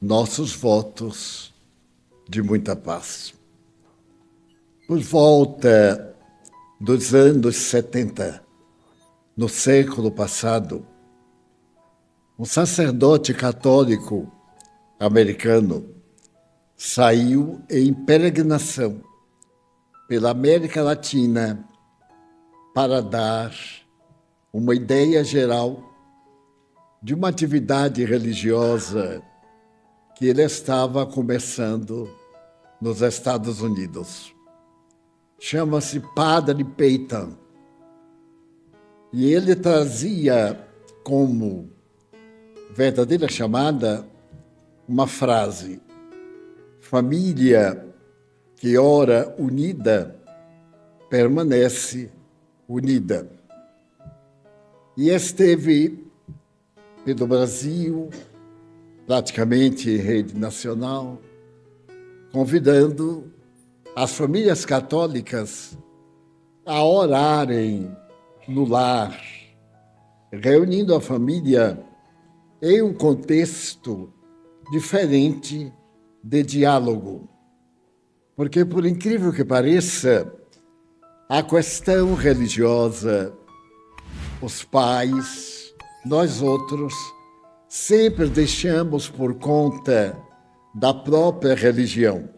nossos votos de muita paz. Por volta dos anos 70, no século passado, um sacerdote católico americano saiu em peregrinação pela América Latina para dar uma ideia geral de uma atividade religiosa que ele estava começando nos Estados Unidos. Chama-se Padre Peyton. E ele trazia como verdadeira chamada uma frase: família que ora unida permanece unida. E esteve pelo Brasil, praticamente em rede nacional, convidando as famílias católicas a orarem no lar, reunindo a família em um contexto diferente de diálogo. Porque, por incrível que pareça, a questão religiosa, os pais, nós outros, sempre deixamos por conta da própria religião,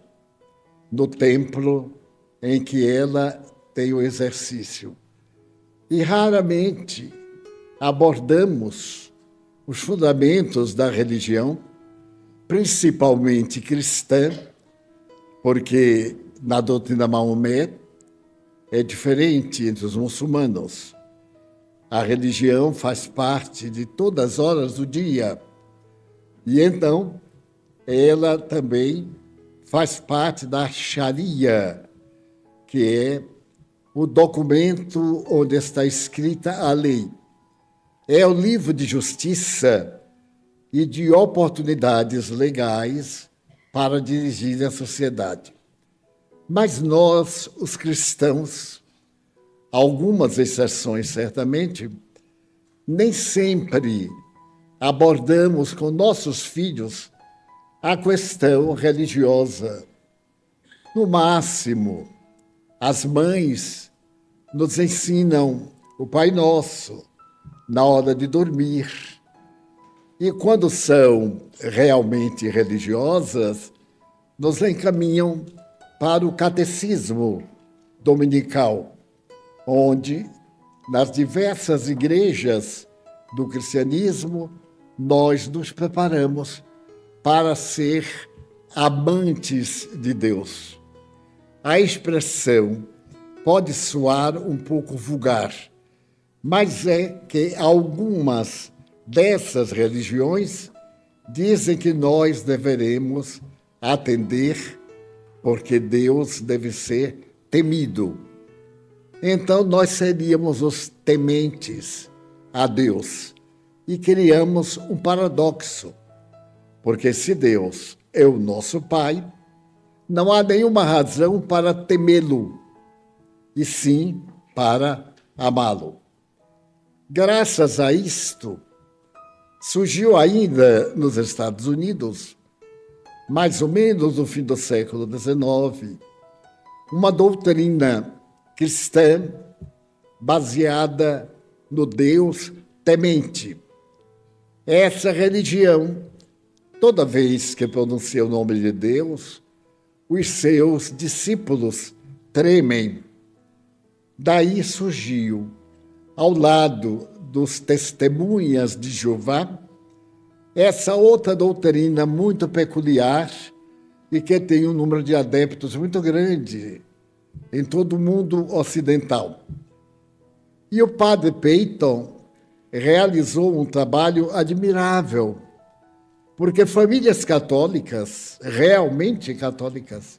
no templo em que ela tem o exercício. E raramente abordamos os fundamentos da religião, principalmente cristã, porque na doutrina Maomé é diferente entre os muçulmanos. A religião faz parte de todas as horas do dia. E então, ela também faz parte da Sharia, que é o documento onde está escrita a lei. É o livro de justiça e de oportunidades legais para dirigir a sociedade. Mas nós, os cristãos, algumas exceções certamente, nem sempre abordamos com nossos filhos a questão religiosa. No máximo, as mães nos ensinam o Pai Nosso na hora de dormir. E quando são realmente religiosas, nos encaminham para o catecismo dominical, onde, nas diversas igrejas do cristianismo, nós nos preparamos para ser amantes de Deus. A expressão pode soar um pouco vulgar, mas é que algumas dessas religiões dizem que nós deveremos atender porque Deus deve ser temido. Então nós seríamos os tementes a Deus e criamos um paradoxo, porque se Deus é o nosso Pai, não há nenhuma razão para temê-lo, e sim para amá-lo. Graças a isto, surgiu ainda nos Estados Unidos, mais ou menos no fim do século XIX, uma doutrina cristã baseada no Deus temente. Essa religião, toda vez que pronuncia o nome de Deus, os seus discípulos tremem. Daí surgiu, ao lado dos testemunhas de Jeová, essa outra doutrina muito peculiar e que tem um número de adeptos muito grande em todo o mundo ocidental. E o padre Peyton realizou um trabalho admirável, porque famílias católicas, realmente católicas,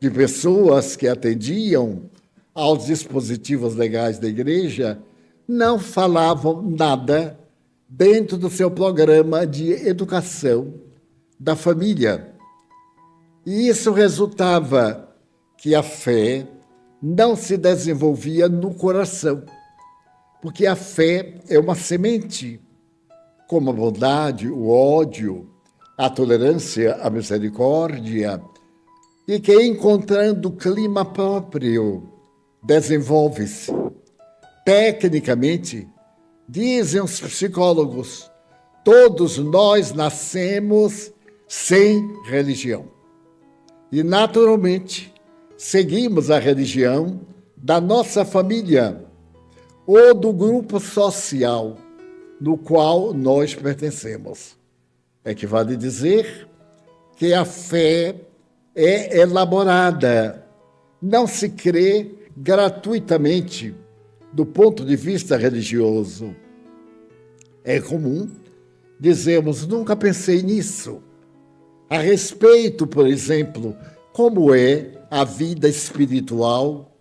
de pessoas que atendiam aos dispositivos legais da igreja, não falavam nada dentro do seu programa de educação da família. E isso resultava que a fé não se desenvolvia no coração, porque a fé é uma semente, como a bondade, o ódio, a tolerância, a misericórdia, e que, encontrando o clima próprio, desenvolve-se. Tecnicamente, dizem os psicólogos, todos nós nascemos sem religião. E, naturalmente, seguimos a religião da nossa família ou do grupo social no qual nós pertencemos. Equivale dizer que a fé é elaborada, não se crê gratuitamente do ponto de vista religioso. É comum dizermos, nunca pensei nisso. A respeito, por exemplo, como é a vida espiritual,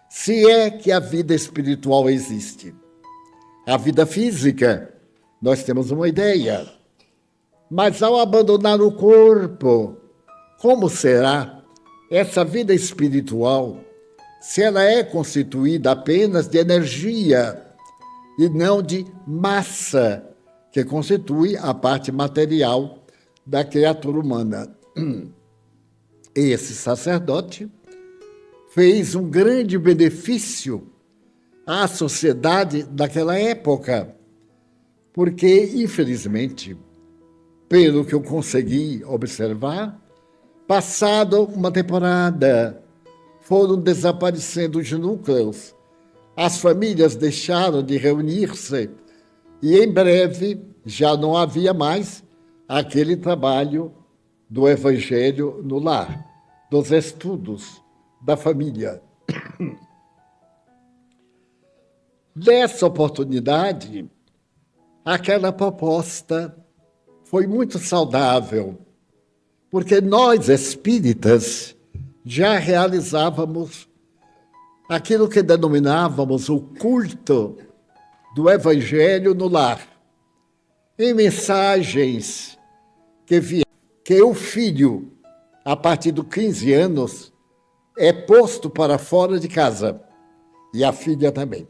se é que a vida espiritual existe. A vida física, nós temos uma ideia. Mas ao abandonar o corpo, como será essa vida espiritual se ela é constituída apenas de energia e não de massa, que constitui a parte material da criatura humana? Esse sacerdote fez um grande benefício à sociedade daquela época, porque, infelizmente, pelo que eu consegui observar, passado uma temporada, foram desaparecendo os núcleos, as famílias deixaram de reunir-se e, em breve, já não havia mais aquele trabalho do Evangelho no lar, dos estudos da família. Nessa oportunidade, aquela proposta foi muito saudável, porque nós, espíritas, já realizávamos aquilo que denominávamos o culto do Evangelho no lar, em mensagens que o filho, a partir dos 15 anos, é posto para fora de casa, e a filha também.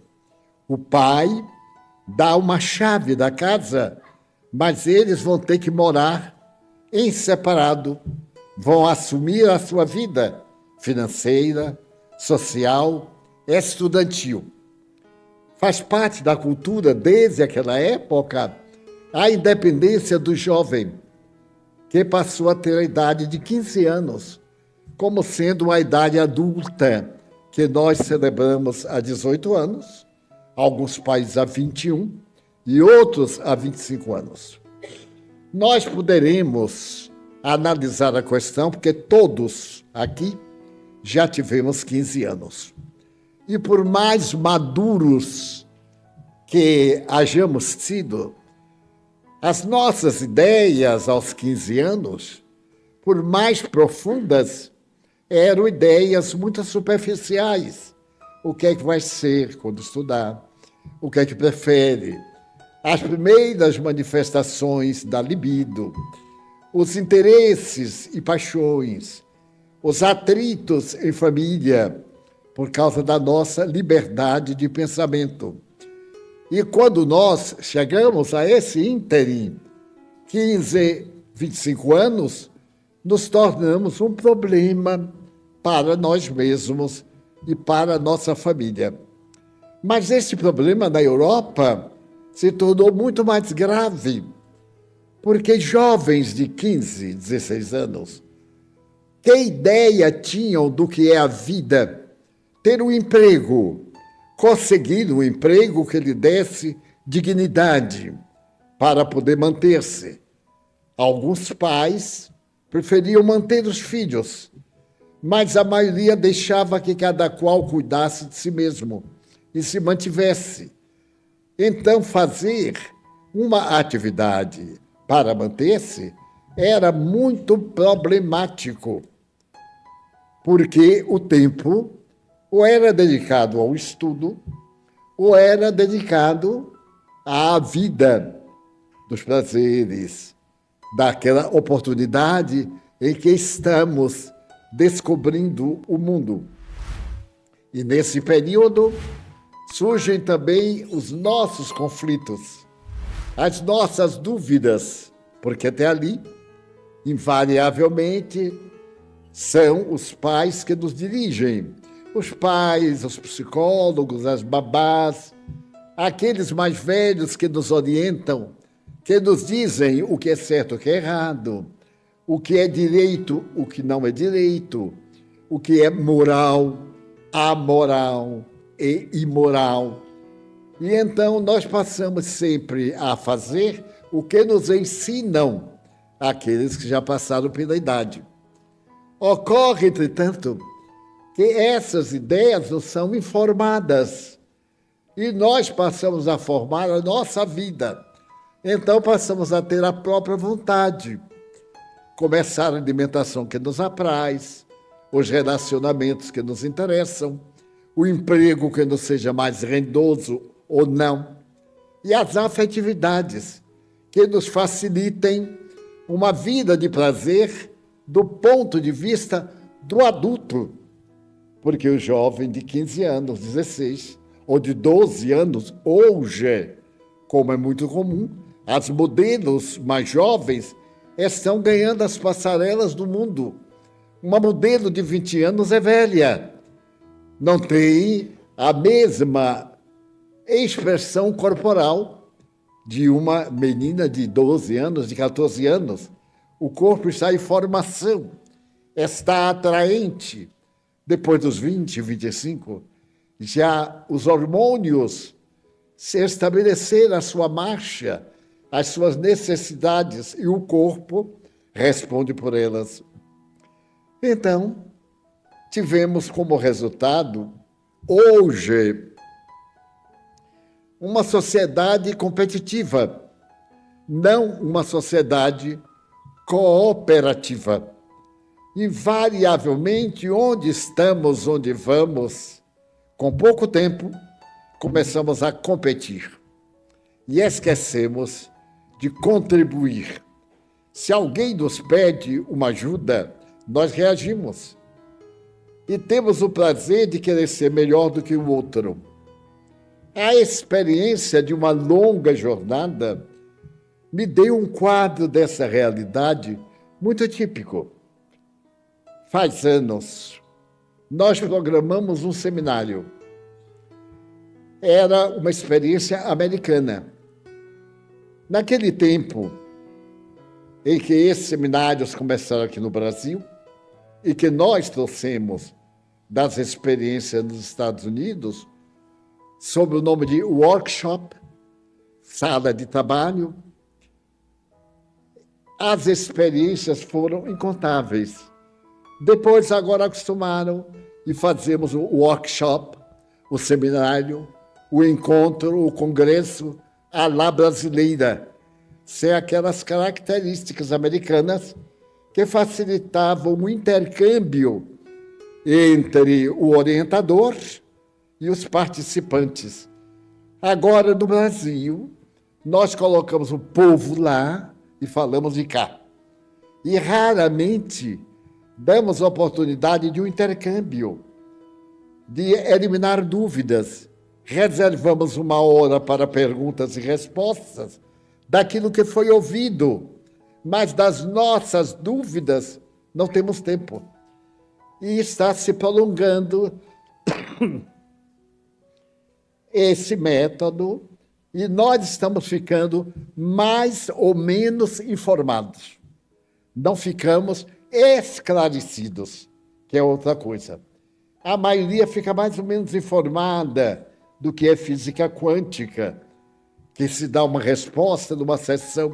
O pai dá uma chave da casa, mas eles vão ter que morar em separado, vão assumir a sua vida financeira, social, estudantil. Faz parte da cultura, desde aquela época, a independência do jovem, que passou a ter a idade de 15 anos, como sendo a idade adulta, que nós celebramos há 18 anos, alguns países há 21 e outros há 25 anos. Nós poderemos analisar a questão, porque todos aqui já tivemos 15 anos. E por mais maduros que hajamos sido, as nossas ideias aos 15 anos, por mais profundas, eram ideias muito superficiais. O que é que vai ser quando estudar? O que é que prefere? As primeiras manifestações da libido, os interesses e paixões, os atritos em família, por causa da nossa liberdade de pensamento. E quando nós chegamos a esse ínterim, 15, 25 anos, nos tornamos um problema para nós mesmos e para a nossa família. Mas esse problema na Europa se tornou muito mais grave, porque jovens de 15, 16 anos, que ideia tinham do que é a vida? Ter um emprego, conseguir um emprego que lhe desse dignidade para poder manter-se. Alguns pais preferiam manter os filhos, mas a maioria deixava que cada qual cuidasse de si mesmo e se mantivesse. Então, fazer uma atividade para manter-se era muito problemático, porque o tempo ou era dedicado ao estudo, ou era dedicado à vida dos prazeres, daquela oportunidade em que estamos descobrindo o mundo. E nesse período surgem também os nossos conflitos, as nossas dúvidas, porque até ali Invariavelmente, são os pais que nos dirigem. Os pais, os psicólogos, as babás, aqueles mais velhos que nos orientam, que nos dizem o que é certo, o que é errado, o que é direito, o que não é direito, o que é moral, amoral e imoral. E então nós passamos sempre a fazer o que nos ensinam aqueles que já passaram pela idade. Ocorre, entretanto, que essas ideias não são informadas e nós passamos a formar a nossa vida. Então passamos a ter a própria vontade, começar a alimentação que nos apraz, os relacionamentos que nos interessam, o emprego que nos seja mais rendoso ou não, e as afetividades que nos facilitem uma vida de prazer do ponto de vista do adulto, porque o jovem de 15 anos, 16 ou de 12 anos, hoje, como é muito comum, as modelos mais jovens estão ganhando as passarelas do mundo. Uma modelo de 20 anos é velha, não tem a mesma expressão corporal de uma menina de 12 anos, de 14 anos. O corpo está em formação, está atraente. Depois dos 20, 25, já os hormônios se estabeleceram a sua marcha, as suas necessidades, e o corpo responde por elas. Então, tivemos como resultado, hoje, uma sociedade competitiva, não uma sociedade cooperativa. Invariavelmente, onde estamos, onde vamos, com pouco tempo, começamos a competir e esquecemos de contribuir. Se alguém nos pede uma ajuda, nós reagimos e temos o prazer de querer ser melhor do que o outro. A experiência de uma longa jornada me deu um quadro dessa realidade muito típico. Faz anos, nós programamos um seminário. Era uma experiência americana. Naquele tempo em que esses seminários começaram aqui no Brasil e que nós trouxemos das experiências nos Estados Unidos, sob o nome de workshop, sala de trabalho, as experiências foram incontáveis. Depois, agora acostumaram e fazemos o workshop, o seminário, o encontro, o congresso, à la brasileira, sem aquelas características americanas que facilitavam o intercâmbio entre o orientador e os participantes. Agora, no Brasil, nós colocamos o povo lá e falamos de cá. E raramente damos a oportunidade de um intercâmbio, de eliminar dúvidas. Reservamos uma hora para perguntas e respostas daquilo que foi ouvido, mas das nossas dúvidas não temos tempo. E está se prolongando esse método e nós estamos ficando mais ou menos informados. Não ficamos esclarecidos, que é outra coisa. A maioria fica mais ou menos informada do que é física quântica, que se dá uma resposta numa sessão.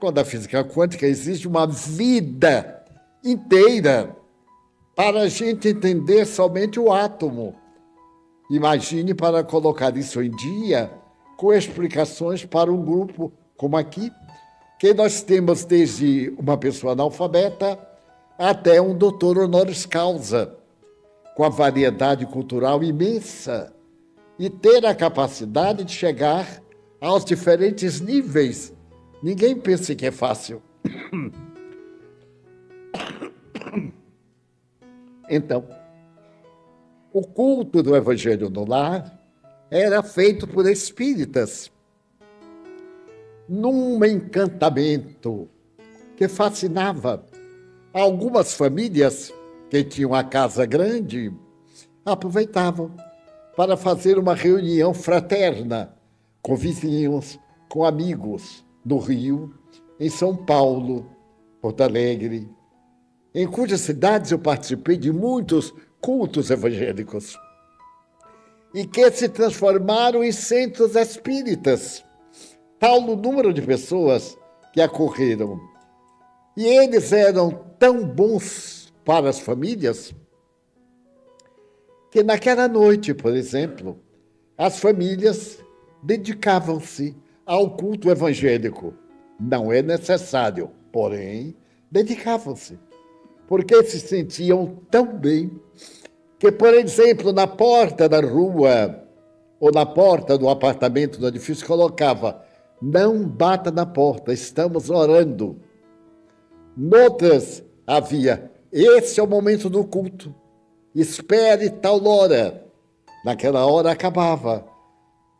Quando a física quântica existe uma vida inteira para a gente entender somente o átomo. Imagine para colocar isso em dia com explicações para um grupo como aqui, que nós temos desde uma pessoa analfabeta até um doutor honoris causa, com a variedade cultural imensa, e ter a capacidade de chegar aos diferentes níveis. Ninguém pensa que é fácil. Então, o culto do Evangelho no Lar era feito por espíritas, num encantamento que fascinava. Algumas famílias que tinham a casa grande aproveitavam para fazer uma reunião fraterna com vizinhos, com amigos no Rio, em São Paulo, Porto Alegre, em cujas cidades eu participei de muitos cultos evangélicos e que se transformaram em centros espíritas, tal o número de pessoas que acorreram. E eles eram tão bons para as famílias que naquela noite, por exemplo, as famílias dedicavam-se ao culto evangélico. Não é necessário, porém, dedicavam-se, porque se sentiam tão bem que, por exemplo, na porta da rua ou na porta do apartamento do edifício colocava: não bata na porta, estamos orando. Noutras havia: esse é o momento do culto, espere tal hora. Naquela hora acabava.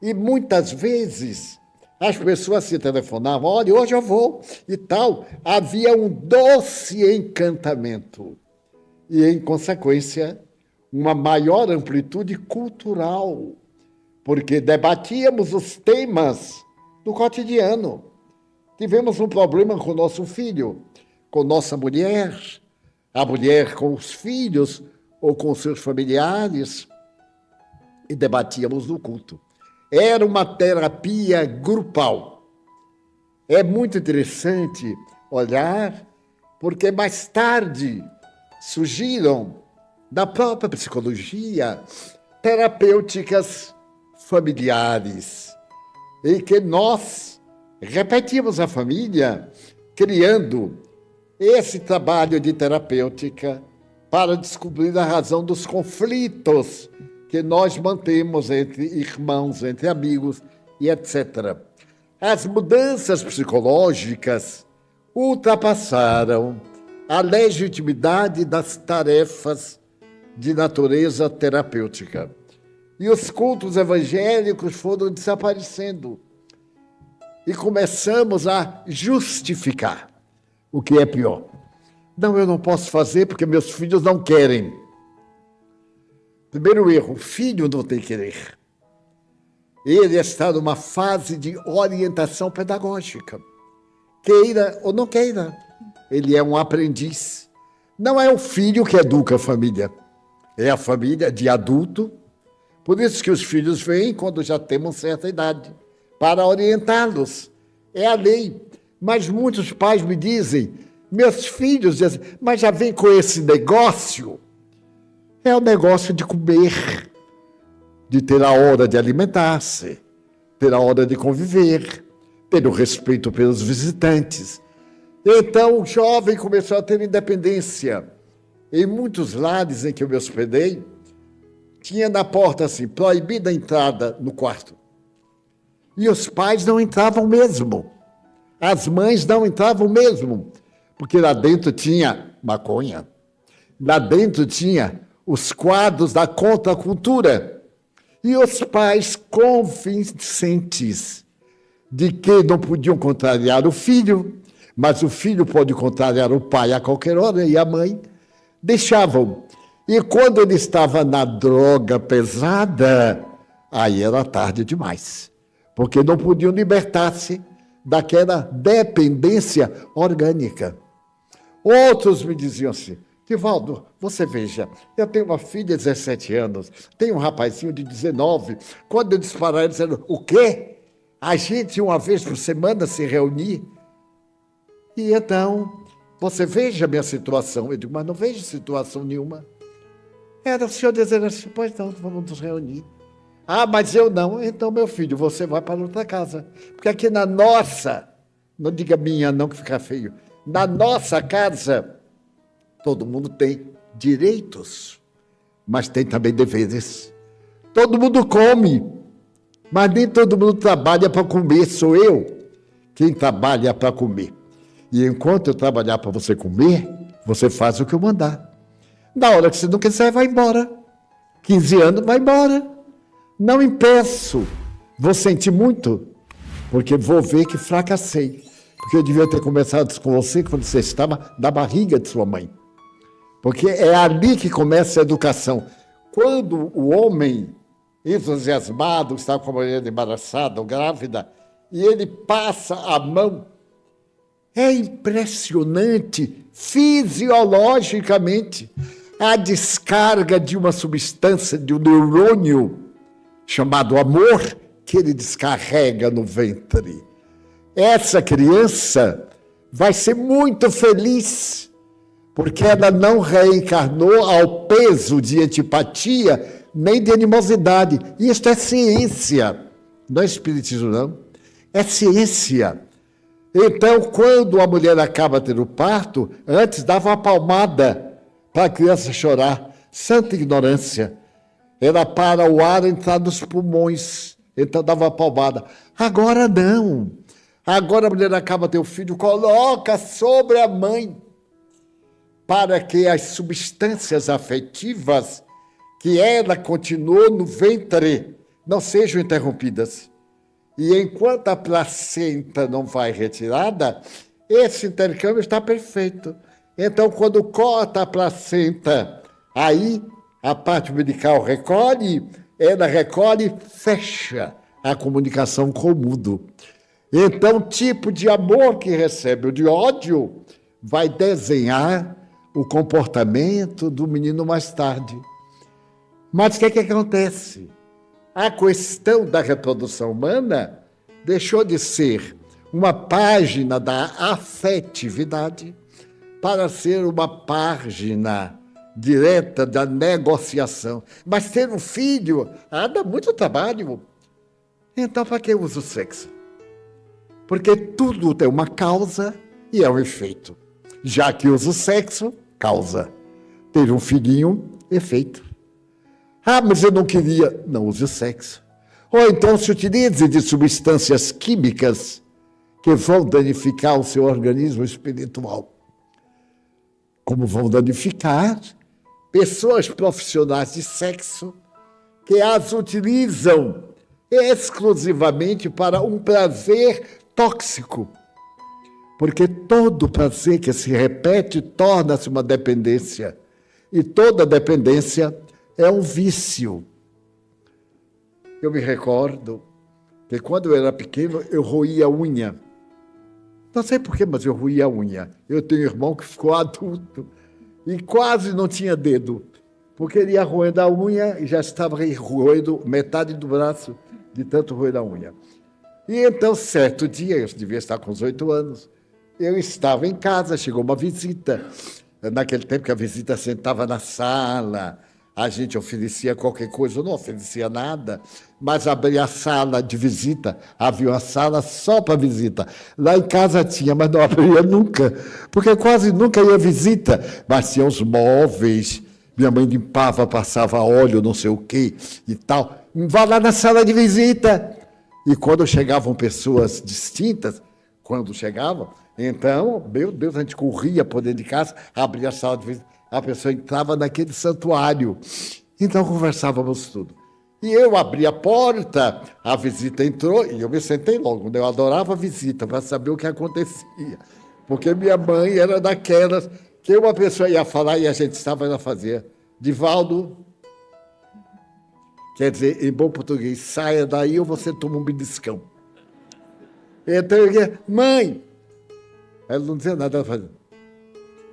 E muitas vezes as pessoas se telefonavam: olha, hoje eu vou e tal. Havia um doce encantamento e, em consequência, uma maior amplitude cultural, porque debatíamos os temas do cotidiano. Tivemos um problema com nosso filho, com nossa mulher, a mulher com os filhos ou com seus familiares, e debatíamos no culto. Era uma terapia grupal. É muito interessante olhar, porque mais tarde surgiram, da própria psicologia, terapêuticas familiares, em que nós repetimos a família, criando esse trabalho de terapêutica para descobrir a razão dos conflitos que nós mantemos entre irmãos, entre amigos e etc. As mudanças psicológicas ultrapassaram a legitimidade das tarefas de natureza terapêutica. E os cultos evangélicos foram desaparecendo. E começamos a justificar o que é pior. Não, eu não posso fazer porque meus filhos não querem. Primeiro erro: o filho não tem que querer. Ele está numa fase de orientação pedagógica. Queira ou não queira, ele é um aprendiz. Não é o filho que educa a família, é a família de adulto. Por isso que os filhos vêm quando já temos certa idade, para orientá-los. É a lei. Mas muitos pais me dizem, meus filhos dizem: mas já vem com esse negócio. É o negócio de comer, de ter a hora de alimentar-se, ter a hora de conviver, ter o respeito pelos visitantes. Então o jovem começou a ter independência. Em muitos lares em que eu me hospedei, tinha na porta assim, proibida a entrada no quarto. E os pais não entravam mesmo. As mães não entravam mesmo, porque lá dentro tinha maconha, lá dentro tinha os quadros da contracultura. E os pais convincentes de que não podiam contrariar o filho, mas o filho pode contrariar o pai a qualquer hora, e a mãe, deixavam. E quando ele estava na droga pesada, aí era tarde demais, porque não podiam libertar-se daquela dependência orgânica. Outros me diziam assim: Divaldo, você veja, eu tenho uma filha de 17 anos, tenho um rapazinho de 19. Quando eu disparar, eles disseram: o quê? A gente uma vez por semana se reunir? E então, você veja a minha situação. Eu digo: mas não vejo situação nenhuma. Era o senhor dizendo assim: pois não, vamos nos reunir. Ah, mas eu não. Então, meu filho, você vai para outra casa. Porque aqui na nossa, não diga minha não que fica feio, na nossa casa, todo mundo tem direitos, mas tem também deveres. Todo mundo come, mas nem todo mundo trabalha para comer. Sou eu quem trabalha para comer. E enquanto eu trabalhar para você comer, você faz o que eu mandar. Na hora que você não quiser, vai embora. 15 anos, vai embora. Não impeço. Vou sentir muito, porque vou ver que fracassei. porque eu devia ter conversado com você quando você estava na barriga de sua mãe. Porque é ali que começa a educação. Quando o homem entusiasmado está com a mulher embaraçada ou grávida, e ele passa a mão, é impressionante fisiologicamente a descarga de uma substância, de um neurônio chamado amor, que ele descarrega no ventre. Essa criança vai ser muito feliz, porque ela não reencarnou ao peso de antipatia nem de animosidade. Isso é ciência, não é espiritismo, não. É ciência. Então, quando a mulher acaba tendo parto, antes dava uma palmada para a criança chorar. Santa ignorância. Era para o ar entrar nos pulmões. Então dava uma palmada. Agora não. Agora a mulher acaba de ter o filho, coloca sobre a mãe, para que as substâncias afetivas que ela continuou no ventre não sejam interrompidas. E enquanto a placenta não vai retirada, esse intercâmbio está perfeito. Então, quando corta a placenta, aí a parte umbilical recolhe, ela recolhe, fecha a comunicação com o mundo. Então, o tipo de amor que recebe, o de ódio, vai desenhar o comportamento do menino mais tarde. Mas o que acontece? A questão da reprodução humana deixou de ser uma página da afetividade para ser uma página direta da negociação. Mas ter um filho dá muito trabalho. Então, para que usa o sexo? Porque tudo tem uma causa e é um efeito. Já que usa o sexo, causa. Ter um filhinho, efeito. Mas eu não queria. Não use o sexo. Ou então se utilize de substâncias químicas que vão danificar o seu organismo espiritual. Como vão danificar pessoas profissionais de sexo que as utilizam exclusivamente para um prazer tóxico. Porque todo prazer que se repete torna-se uma dependência. E toda dependência é um vício. Eu me recordo que quando eu era pequeno, eu roía a unha. Não sei porquê, mas eu roía a unha. Eu tenho um irmão que ficou adulto e quase não tinha dedo, porque ele ia roendo a unha e já estava roendo metade do braço de tanto roer a unha. E então, certo dia, eu devia estar com uns 8 anos, eu estava em casa, chegou uma visita. Naquele tempo que a visita sentava na sala, a gente oferecia qualquer coisa, eu não oferecia nada, mas abria a sala de visita, havia uma sala só para visita. Lá em casa tinha, mas não abria nunca, porque quase nunca ia visita, mas tinha os móveis, minha mãe limpava, passava óleo, não sei o quê e tal. Vá lá na sala de visita. E quando chegavam pessoas distintas, então, meu Deus, a gente corria por dentro de casa, abria a sala de visita, a pessoa entrava naquele santuário. Então, conversávamos tudo. E eu abri a porta, a visita entrou, e eu me sentei logo. Eu adorava a visita, para saber o que acontecia. Porque minha mãe era daquelas que uma pessoa ia falar e a gente estava a fazer. Divaldo, quer dizer, em bom português, saia daí ou você toma um beliscão. Então eu dizia, mãe, ela não dizia nada, ela fazia.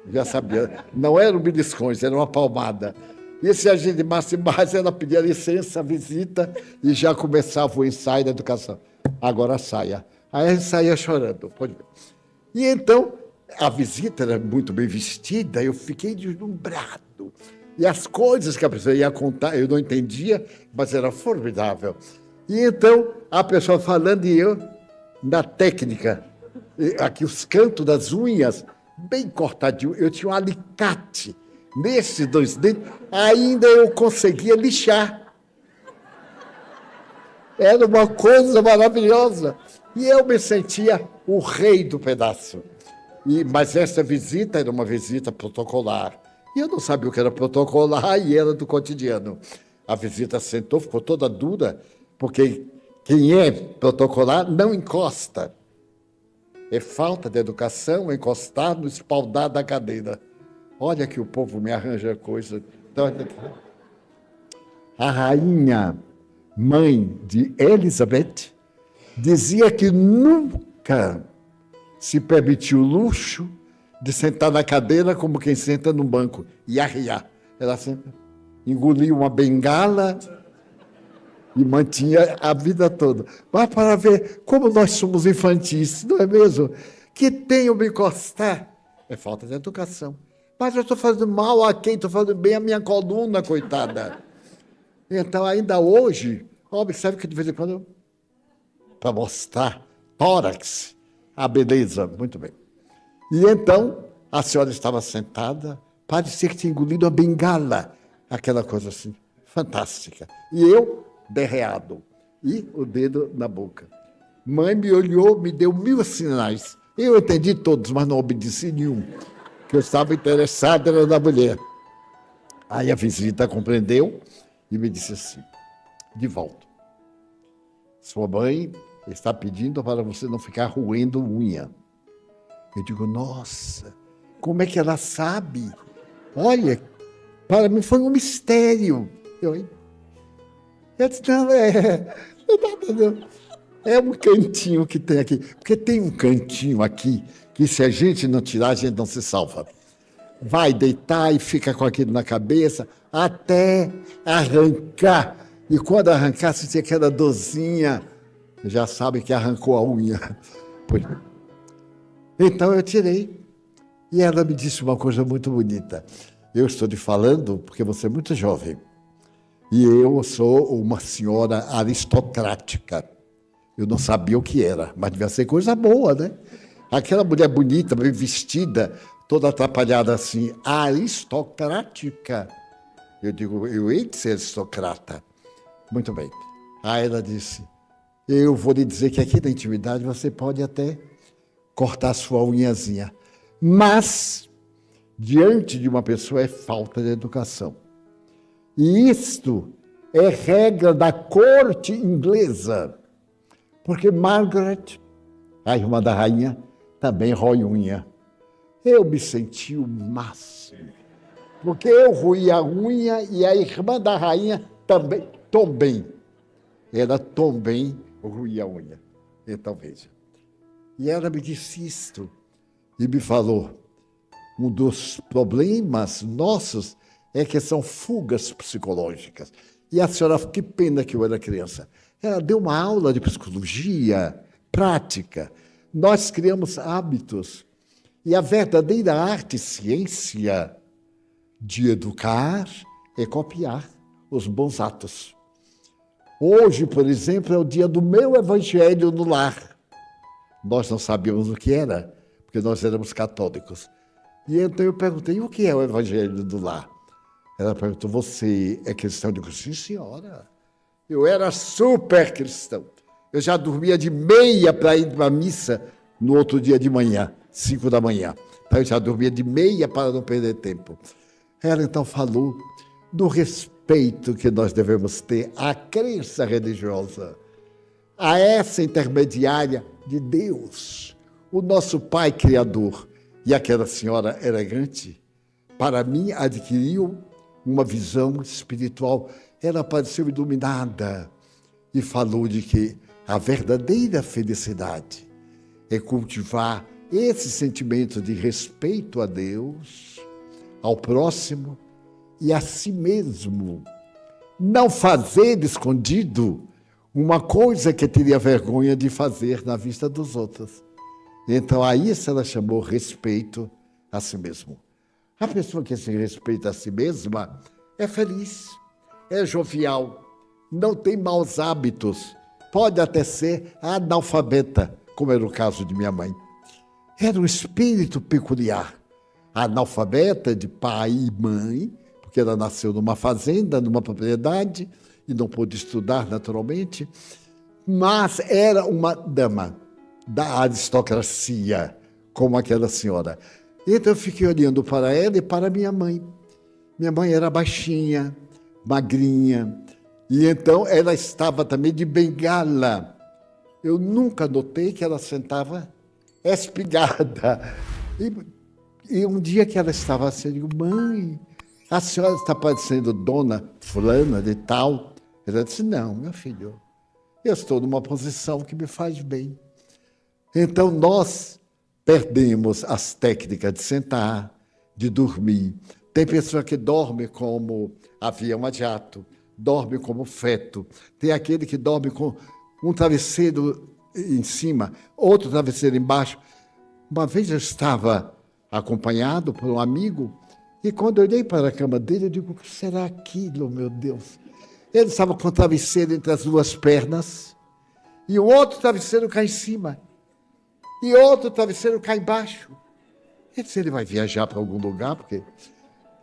Já sabia, não eram beliscões, era uma palmada. E se a gente mais, ela pedia licença, visita, e já começava o ensaio da educação. Agora saia. Aí a gente saía chorando. Pode ver. E então, a visita era muito bem vestida, eu fiquei deslumbrado. E as coisas que a pessoa ia contar, eu não entendia, mas era formidável. E então, a pessoa falando e eu, na técnica, aqui os cantos das unhas, bem cortadinho, eu tinha um alicate nesses 2 dentes, ainda eu conseguia lixar. Era uma coisa maravilhosa. E eu me sentia o rei do pedaço. Mas essa visita era uma visita protocolar. E eu não sabia o que era protocolar e era do cotidiano. A visita sentou, ficou toda dura, porque quem é protocolar não encosta. É falta de educação encostar no espaldar da cadeira. Olha que o povo me arranja coisa. Então, a rainha, mãe de Elizabeth, dizia que nunca se permitiu o luxo de sentar na cadeira como quem senta num banco e arriar. Ela sempre engolia uma bengala e mantinha a vida toda. Mas para ver como nós somos infantis, não é mesmo? Que tem eu me encostar? É falta de educação. Mas eu estou fazendo mal a quem? Estou fazendo bem a minha coluna, coitada. Então, ainda hoje, observe que de vez em quando, para mostrar tórax, a beleza, muito bem. E então, a senhora estava sentada, parecia que tinha engolido a bengala, aquela coisa assim, fantástica. E eu, derreado, e o dedo na boca. Mãe me olhou, me deu 1000 sinais. Eu entendi todos, mas não obedeci nenhum, que eu estava interessado era na mulher. Aí a visita compreendeu e me disse assim, de volta, sua mãe está pedindo para você não ficar roendo unha. Eu digo, nossa, como é que ela sabe? Olha, para mim foi um mistério. Eu disse, não, é um cantinho que tem aqui. Porque tem um cantinho aqui que se a gente não tirar, a gente não se salva. Vai deitar e fica com aquilo na cabeça até arrancar. E quando arrancar, se tem aquela dorzinha, já sabe que arrancou a unha. Então eu tirei. E ela me disse uma coisa muito bonita. Eu estou te falando porque você é muito jovem. E eu sou uma senhora aristocrática. Eu não sabia o que era, mas devia ser coisa boa, né? Aquela mulher bonita, bem vestida, toda atrapalhada assim, aristocrática. Eu digo, eu hei de ser aristocrata. Muito bem. Aí ela disse, eu vou lhe dizer que aqui na intimidade você pode até cortar sua unhazinha, mas diante de uma pessoa é falta de educação. E isto é regra da corte inglesa, porque Margaret, a irmã da rainha, também rói unha. Eu me senti o máximo, porque eu roí a unha e a irmã da rainha também. Ela também roía a unha. Então, veja. E ela me disse isto e me falou, um dos problemas nossos é que são fugas psicológicas. E a senhora, que pena que eu era criança, ela deu uma aula de psicologia prática. Nós criamos hábitos. E a verdadeira arte e ciência de educar é copiar os bons atos. Hoje, por exemplo, é o dia do meu evangelho no lar. Nós não sabíamos o que era, porque nós éramos católicos. E então eu perguntei, o que é o evangelho do lar? Ela perguntou, você é cristão? Eu digo, sim, senhora. Eu era super cristão. Eu já dormia de meia para ir para a missa no outro dia de manhã, 5 da manhã. Então eu já dormia de meia para não perder tempo. Ela então falou do respeito que nós devemos ter à crença religiosa, a essa intermediária de Deus, o nosso Pai Criador. E aquela senhora elegante, para mim, adquiriu uma visão espiritual. Ela pareceu iluminada e falou de que a verdadeira felicidade é cultivar esse sentimento de respeito a Deus, ao próximo e a si mesmo. Não fazer escondido uma coisa que teria vergonha de fazer na vista dos outros. Então, a isso ela chamou respeito a si mesmo. A pessoa que se respeita a si mesma é feliz, é jovial, não tem maus hábitos, pode até ser analfabeta, como era o caso de minha mãe. Era um espírito peculiar, analfabeta de pai e mãe, porque ela nasceu numa fazenda, numa propriedade, e não pôde estudar naturalmente, mas era uma dama da aristocracia, como aquela senhora. Então eu fiquei olhando para ela e para minha mãe. Minha mãe era baixinha, magrinha, e então ela estava também de bengala. Eu nunca notei que ela sentava espingarda. E um dia que ela estava assim, eu digo, mãe, a senhora está parecendo dona fulana de tal? Ela disse, não, meu filho, eu estou numa posição que me faz bem. Então, nós perdemos as técnicas de sentar, de dormir. Tem pessoa que dorme como avião a jato, dorme como feto. Tem aquele que dorme com um travesseiro em cima, outro travesseiro embaixo. Uma vez eu estava acompanhado por um amigo e quando eu olhei para a cama dele, eu digo, o que será aquilo, meu Deus? Ele estava com o travesseiro entre as duas pernas e o outro travesseiro cá em cima e outro travesseiro cá embaixo. Ele disse, ele vai viajar para algum lugar, porque...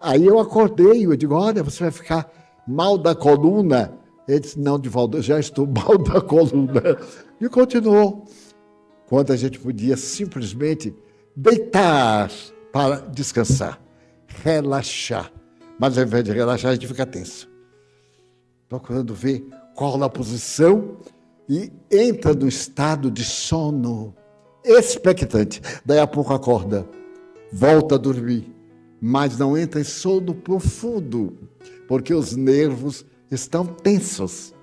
Aí eu acordei, eu digo, olha, você vai ficar mal da coluna. Ele disse, não, Divaldo, eu já estou mal da coluna. E continuou. Quando a gente podia simplesmente deitar para descansar, relaxar. Mas ao invés de relaxar, a gente fica tenso. Procurando ver qual a posição e entra no estado de sono expectante. Daí a pouco acorda, volta a dormir, mas não entra em sono profundo, porque os nervos estão tensos.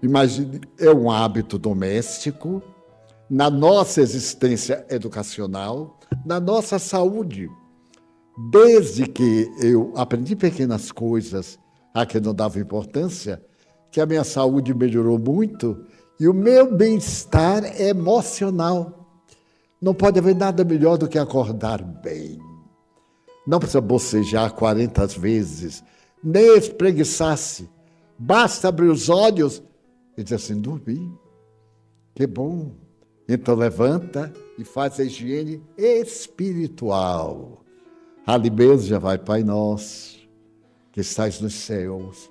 Imagine, é um hábito doméstico, na nossa existência educacional, na nossa saúde. Desde que eu aprendi pequenas coisas a que não dava importância, que a minha saúde melhorou muito e o meu bem-estar emocional. Não pode haver nada melhor do que acordar bem. Não precisa bocejar 40 vezes, nem espreguiçar-se. Basta abrir os olhos e dizer assim, dormi. Que bom. Então levanta e faz a higiene espiritual. Ali mesmo já vai, Pai nosso, que estás nos céus,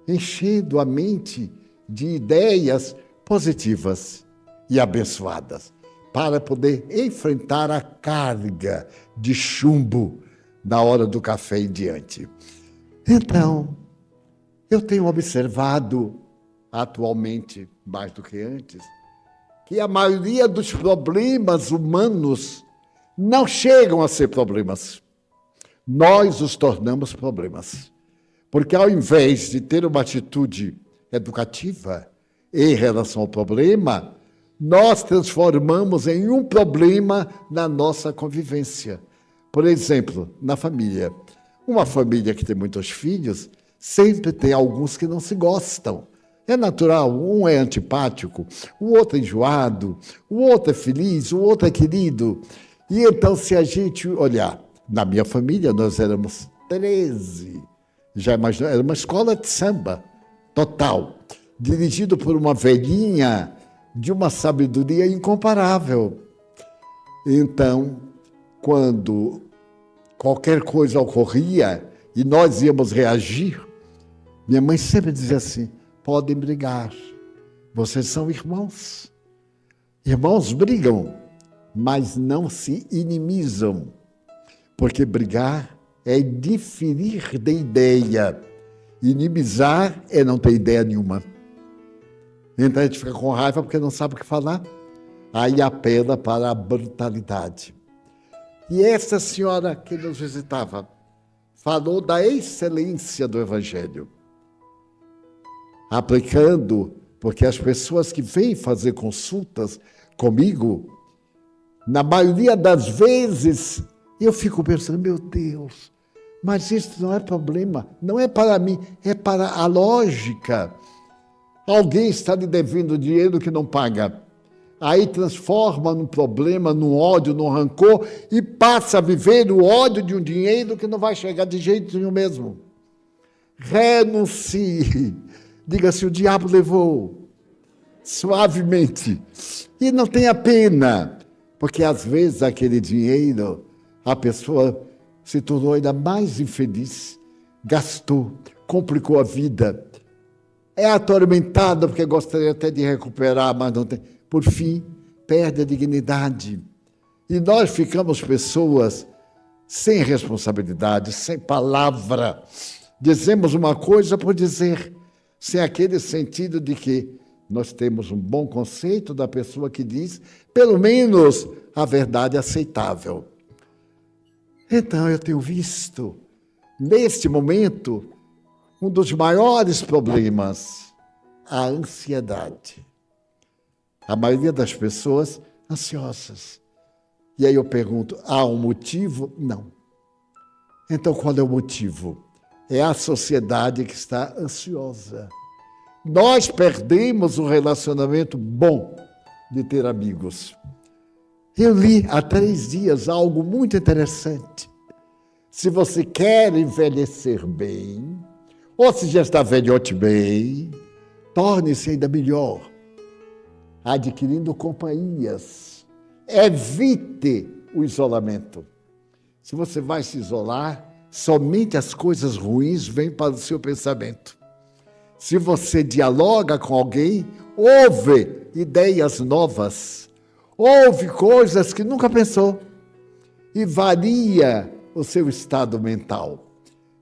enchendo a mente de ideias positivas e abençoadas, para poder enfrentar a carga de chumbo na hora do café em diante. Então, eu tenho observado atualmente, mais do que antes, que a maioria dos problemas humanos não chegam a ser problemas. Nós os tornamos problemas. Porque ao invés de ter uma atitude educativa em relação ao problema, nós transformamos em um problema na nossa convivência. Por exemplo, na família. Uma família que tem muitos filhos, sempre tem alguns que não se gostam. É natural, um é antipático, o outro é enjoado, o outro é feliz, o outro é querido. E então, se a gente olhar, na minha família nós éramos 13, já imaginou, era uma escola de samba total, dirigido por uma velhinha de uma sabedoria incomparável. Então, quando qualquer coisa ocorria e nós íamos reagir, minha mãe sempre dizia assim, podem brigar, vocês são irmãos. Irmãos brigam, mas não se inimizam, porque brigar é diferir de ideia, inimizar é não ter ideia nenhuma. Então a gente fica com raiva porque não sabe o que falar, aí apela para a brutalidade. E essa senhora que nos visitava falou da excelência do Evangelho, aplicando, porque as pessoas que vêm fazer consultas comigo, na maioria das vezes, eu fico pensando, meu Deus, mas isso não é problema, não é para mim, é para a lógica. Alguém está lhe devendo dinheiro que não paga, aí transforma num problema, num ódio, num rancor, e passa a viver o ódio de um dinheiro que não vai chegar de jeito nenhum mesmo. Renuncie. Diga assim, o diabo levou, suavemente. E não tenha pena, porque às vezes aquele dinheiro, a pessoa se tornou ainda mais infeliz, gastou, complicou a vida, é atormentada porque gostaria até de recuperar, mas não tem. Por fim, perde a dignidade. E nós ficamos pessoas sem responsabilidade, sem palavra. Dizemos uma coisa por dizer, sem aquele sentido de que nós temos um bom conceito da pessoa que diz, pelo menos, a verdade aceitável. Então, eu tenho visto, neste momento, um dos maiores problemas, a ansiedade. A maioria das pessoas ansiosas. E aí eu pergunto, há um motivo? Não. Então, qual é o motivo? É a sociedade que está ansiosa. Nós perdemos o relacionamento bom de ter amigos. Eu li há 3 dias algo muito interessante. Se você quer envelhecer bem, ou se já está velhote bem, torne-se ainda melhor, adquirindo companhias. Evite o isolamento. Se você vai se isolar, somente as coisas ruins vêm para o seu pensamento. Se você dialoga com alguém, ouve ideias novas, ouve coisas que nunca pensou e varia o seu estado mental.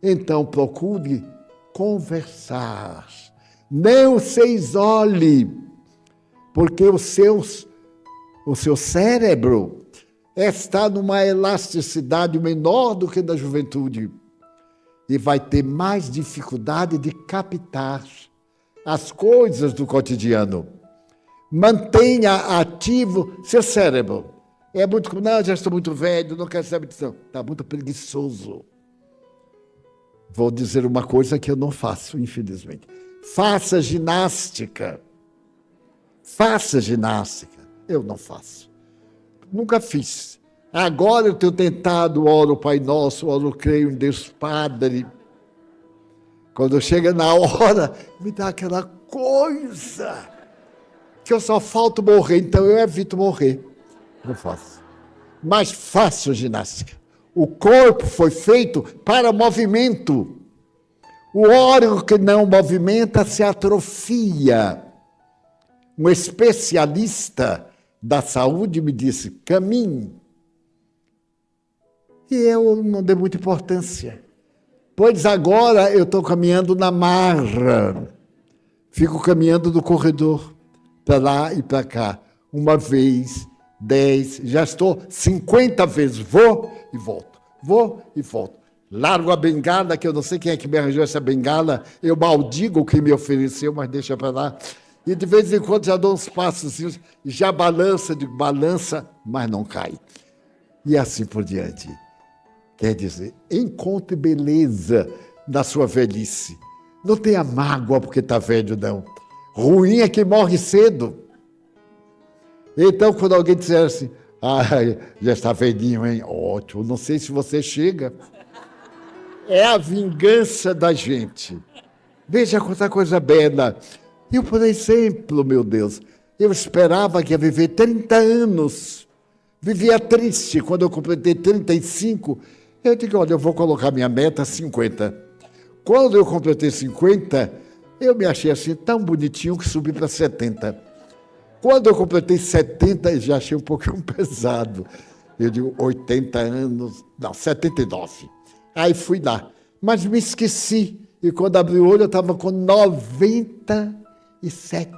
Então, procure conversar. Não se isole, porque o seu cérebro está numa elasticidade menor do que da juventude e vai ter mais dificuldade de captar as coisas do cotidiano. Mantenha ativo seu cérebro. É muito como, não, já estou muito velho, não quero saber disso. Está muito preguiçoso. Vou dizer uma coisa que eu não faço, infelizmente. Faça ginástica. Faça ginástica. Eu não faço. Nunca fiz. Agora eu tenho tentado, oro o Pai Nosso, oro creio em Deus Padre. Quando chega na hora, me dá aquela coisa que eu só falto morrer, então eu evito morrer. Não faço. Mas faço ginástica. O corpo foi feito para movimento. O órgão que não movimenta se atrofia. Um especialista da saúde me disse, caminhe. E eu não dei muita importância. Pois agora eu estou caminhando na marra. Fico caminhando no corredor, para lá e para cá. Uma vez, 10, já estou 50 vezes. Vou e volto. Vou e volto. Largo a bengala, que eu não sei quem é que me arranjou essa bengala. Eu maldigo quem me ofereceu, mas deixa para lá. E de vez em quando já dou uns passos, já balança, digo, balança, mas não cai. E assim por diante. Quer dizer, encontre beleza na sua velhice. Não tenha mágoa porque está velho, não. Ruim é quem morre cedo. Então, quando alguém disser assim, já está velhinho, hein? Ótimo, não sei se você chega. É a vingança da gente. Veja quanta coisa bela. Eu, por exemplo, meu Deus, eu esperava que ia viver 30 anos. Vivia triste. Quando eu completei 35, eu digo, olha, eu vou colocar minha meta 50. Quando eu completei 50, eu me achei assim tão bonitinho que subi para 70. Quando eu completei 70, eu já achei um pouquinho pesado. Eu digo, 80 anos, não, 79. Aí fui lá. Mas me esqueci. E quando abri o olho, eu estava com 97.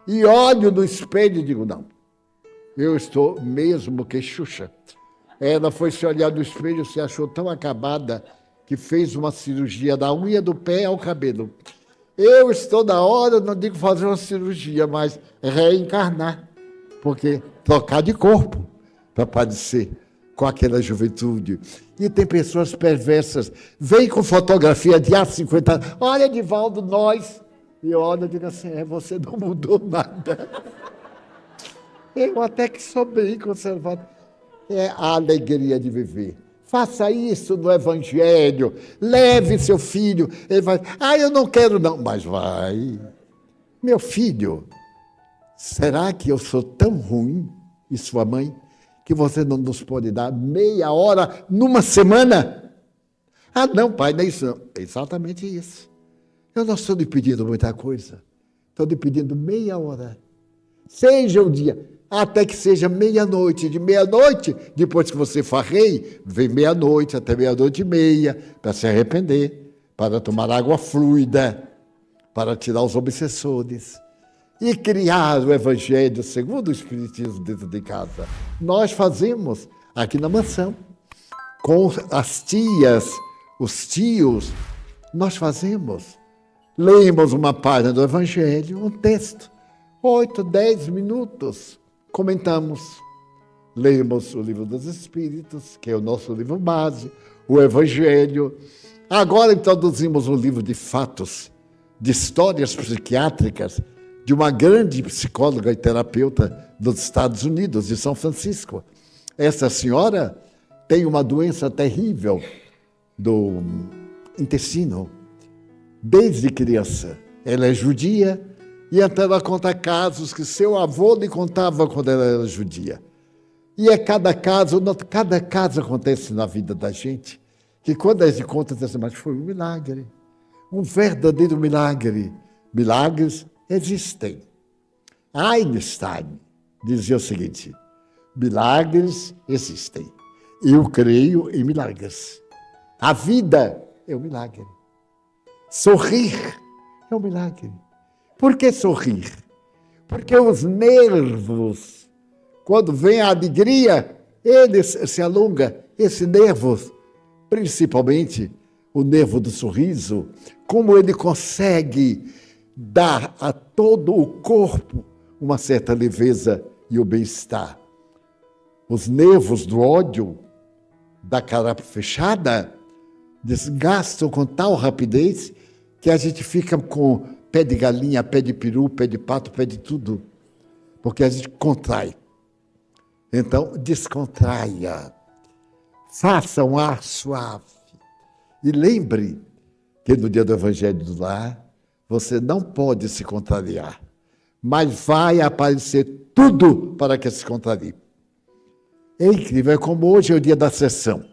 E olho no espelho e digo, não, eu estou mesmo que Xuxa. Ela foi se olhar no espelho, se achou tão acabada que fez uma cirurgia da unha do pé ao cabelo. Eu estou na hora, não digo fazer uma cirurgia, mas reencarnar, porque trocar de corpo para parecer com aquela juventude. E tem pessoas perversas, vem com fotografia de há 50 anos, olha, Divaldo, nós. E eu olho e digo assim, você não mudou nada. Eu até que sou bem conservado. É a alegria de viver. Faça isso no Evangelho. Leve seu filho. Ele vai, eu não quero não. Mas vai. Meu filho, será que eu sou tão ruim, e sua mãe, que você não nos pode dar meia hora numa semana? Não, pai, não é isso não. É exatamente isso. Eu não estou lhe pedindo muita coisa. Estou lhe pedindo meia hora. Seja o dia. Até que seja meia-noite. De meia-noite, depois que você for rei, vem meia-noite até meia-noite e meia, para se arrepender, para tomar água fluida, para tirar os obsessores. e criar o Evangelho segundo o Espiritismo dentro de casa. Nós fazemos aqui na mansão, com as tias, os tios, nós fazemos. Lemos uma página do Evangelho, um texto, 8, 10 minutos, comentamos. Lemos o Livro dos Espíritos, que é o nosso livro base, o Evangelho. Agora introduzimos um livro de fatos, de histórias psiquiátricas, de uma grande psicóloga e terapeuta dos Estados Unidos, de São Francisco. Essa senhora tem uma doença terrível do intestino, desde criança. Ela é judia e então ela conta casos que seu avô lhe contava quando ela era judia. E é cada caso acontece na vida da gente, que quando a gente conta, diz assim, mas foi um milagre, um verdadeiro milagre. Milagres existem. Einstein dizia o seguinte, milagres existem. Eu creio em milagres. A vida é um milagre. Sorrir é um milagre. Por que sorrir? Porque os nervos, quando vem a alegria, eles se alongam. Esse nervo, principalmente o nervo do sorriso, como ele consegue dar a todo o corpo uma certa leveza e o bem-estar. Os nervos do ódio, da cara fechada, desgastam com tal rapidez que a gente fica com pé de galinha, pé de peru, pé de pato, pé de tudo, porque a gente contrai. Então, descontraia, faça um ar suave e lembre que no dia do Evangelho do Lar, você não pode se contrariar, mas vai aparecer tudo para que se contrarie. É incrível, é como hoje é o dia da sessão.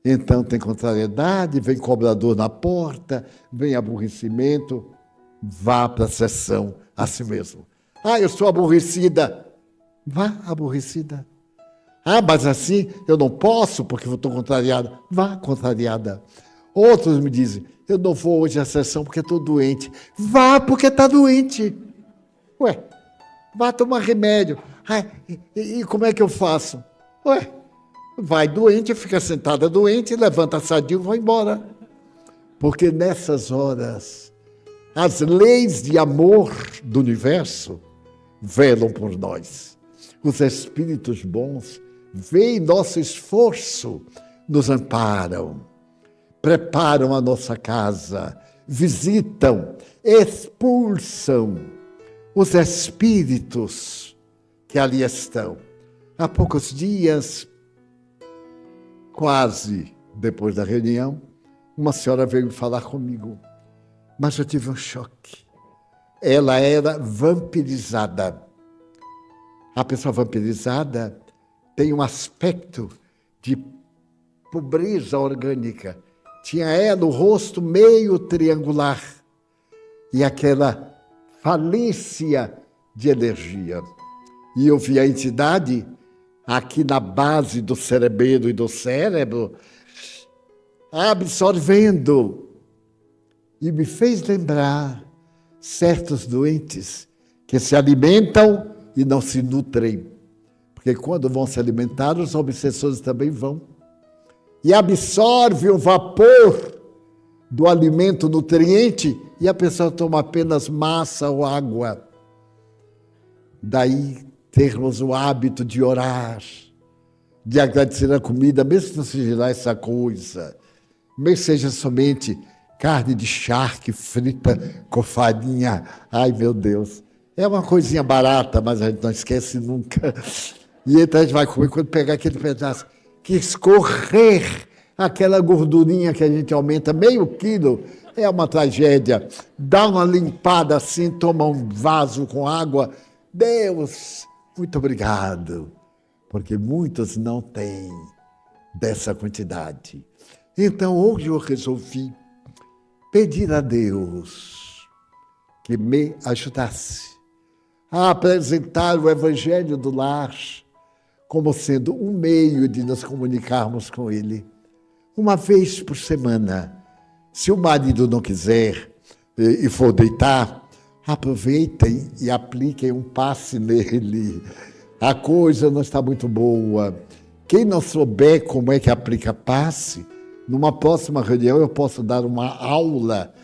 Então tem contrariedade, vem cobrador na porta, vem aborrecimento, vá para a sessão a si mesmo. Ah, eu sou aborrecida. Vá aborrecida. Ah, mas assim eu não posso porque eu estou contrariada. Vá contrariada. Outros me dizem, eu não vou hoje à sessão porque estou doente. Vá porque está doente. Ué, vá tomar remédio. Ah, e como é que eu faço? Ué, vai doente, fica sentada doente, levanta sadio e vai embora. Porque nessas horas, as leis de amor do universo velam por nós. Os espíritos bons veem nosso esforço, nos amparam, preparam a nossa casa, visitam, expulsam os espíritos que ali estão. Há poucos dias, quase depois da reunião, uma senhora veio falar comigo, mas eu tive um choque. Ela era vampirizada. A pessoa vampirizada tem um aspecto de pobreza orgânica. Tinha ela o rosto meio triangular e aquela falência de energia. E eu vi a entidade aqui na base do cerebelo e do cérebro, absorvendo. E me fez lembrar certos doentes que se alimentam e não se nutrem. Porque quando vão se alimentar, os obsessores também vão. E absorve o vapor do alimento nutriente e a pessoa toma apenas massa ou água. Daí termos o hábito de orar, de agradecer a comida, mesmo que não seja lá essa coisa, mesmo que seja somente carne de charque frita com farinha. Ai, meu Deus, é uma coisinha barata, mas a gente não esquece nunca. E então a gente vai comer, quando pegar aquele pedaço, que escorrer aquela gordurinha que a gente aumenta meio quilo, é uma tragédia. Dá uma limpada assim, toma um vaso com água. Deus, muito obrigado, porque muitos não têm dessa quantidade. Então, hoje eu resolvi pedir a Deus que me ajudasse a apresentar o Evangelho do Lar como sendo um meio de nos comunicarmos com Ele, uma vez por semana. Se o marido não quiser e for deitar, aproveitem e apliquem um passe nele. A coisa não está muito boa. Quem não souber como é que aplica passe, numa próxima reunião eu posso dar uma aula,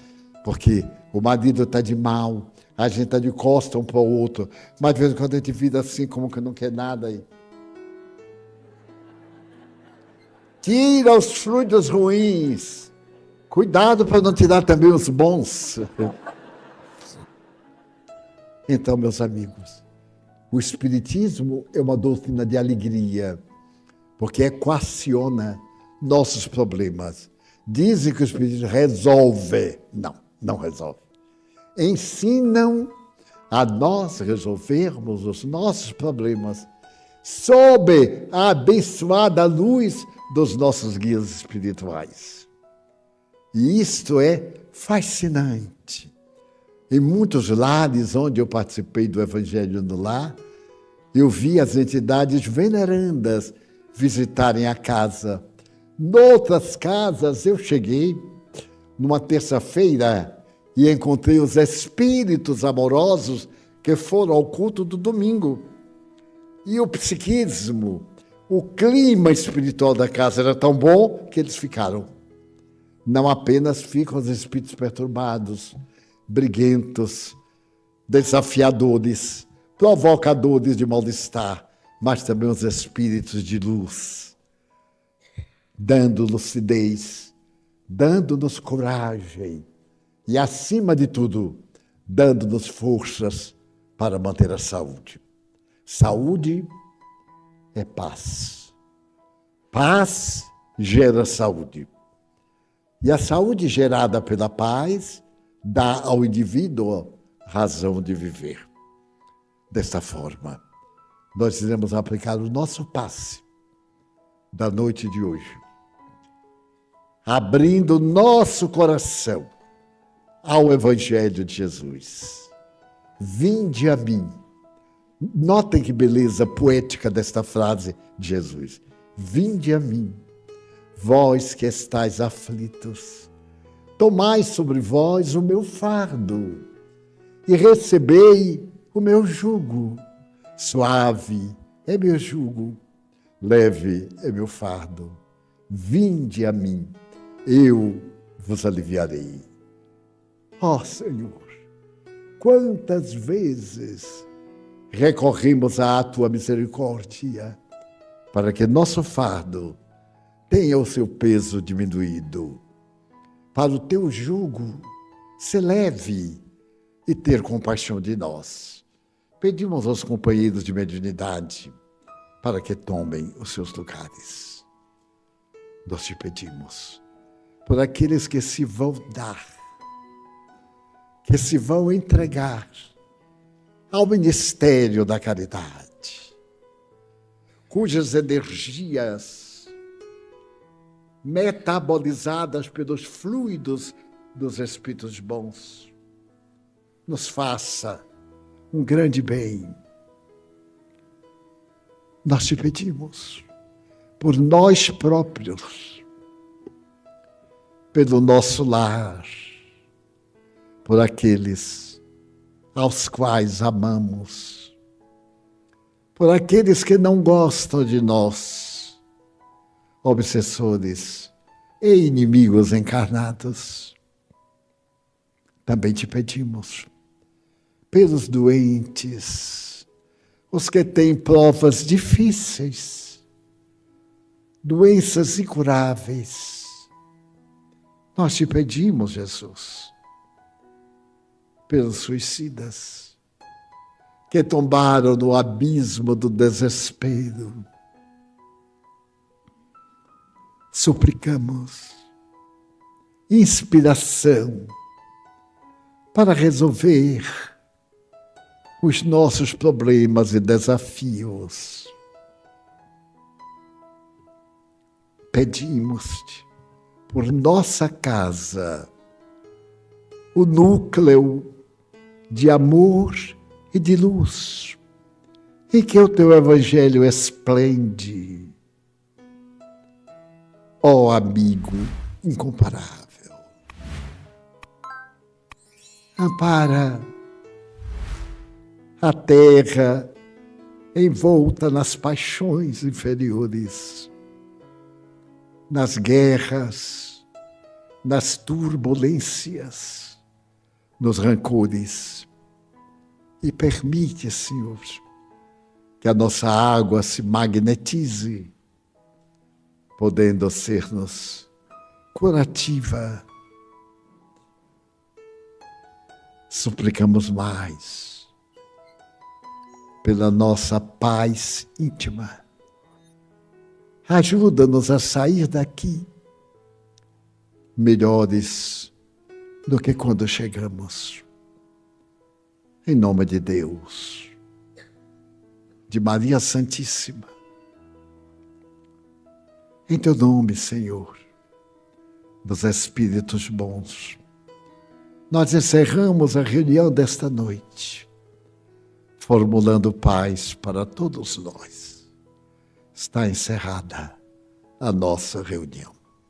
porque o marido está de mal, a gente está de costa um para o outro, mas de vez em quando a gente vira assim, como que não quer nada aí. Tira os frutos ruins. Cuidado para não tirar também os bons. Então, meus amigos, o Espiritismo é uma doutrina de alegria, porque equaciona nossos problemas. Dizem que o Espiritismo resolve. Não, não resolve. Ensinam a nós resolvermos os nossos problemas sob a abençoada luz dos nossos guias espirituais. E isto é fascinante. Em muitos lares onde eu participei do Evangelho no Lar, eu vi as entidades venerandas visitarem a casa. Noutras casas eu cheguei numa terça-feira e encontrei os espíritos amorosos que foram ao culto do domingo. E o psiquismo, o clima espiritual da casa era tão bom que eles ficaram. Não apenas ficam os espíritos perturbados, briguentos, desafiadores, provocadores de mal-estar, mas também os espíritos de luz, dando lucidez, dando-nos coragem e, acima de tudo, dando-nos forças para manter a saúde. Saúde é paz. Paz gera saúde. E a saúde gerada pela paz dá ao indivíduo razão de viver. Desta forma, nós iremos aplicar o nosso passe da noite de hoje, abrindo nosso coração ao Evangelho de Jesus. Vinde a mim. Notem que beleza poética desta frase de Jesus. Vinde a mim, vós que estáis aflitos, tomai sobre vós o meu fardo e recebei o meu jugo. Suave é meu jugo, leve é meu fardo. Vinde a mim, eu vos aliviarei. Ó Senhor, quantas vezes recorremos à tua misericórdia para que nosso fardo tenha o seu peso diminuído, para o teu jugo ser leve e ter compaixão de nós. Pedimos aos companheiros de mediunidade para que tomem os seus lugares. Nós te pedimos por aqueles que se vão dar, que se vão entregar ao ministério da caridade, cujas energias metabolizadas pelos fluidos dos espíritos bons nos faça um grande bem. Nós te pedimos por nós próprios, pelo nosso lar, por aqueles aos quais amamos, por aqueles que não gostam de nós, obsessores e inimigos encarnados. Também te pedimos pelos doentes, os que têm provas difíceis, doenças incuráveis. Nós te pedimos, Jesus, pelos suicidas que tombaram no abismo do desespero. Suplicamos inspiração para resolver os nossos problemas e desafios. Pedimos-te por nossa casa, o núcleo de amor e de luz, em que o teu Evangelho esplende. Ó amigo incomparável, ampara a terra envolta nas paixões inferiores, nas guerras, nas turbulências, nos rancores. E permite, Senhor, que a nossa água se magnetize, podendo ser-nos curativa. Suplicamos mais pela nossa paz íntima. Ajuda-nos a sair daqui melhores do que quando chegamos. Em nome de Deus, de Maria Santíssima, em teu nome, Senhor, dos Espíritos bons, nós encerramos a reunião desta noite, formulando paz para todos nós. Está encerrada a nossa reunião.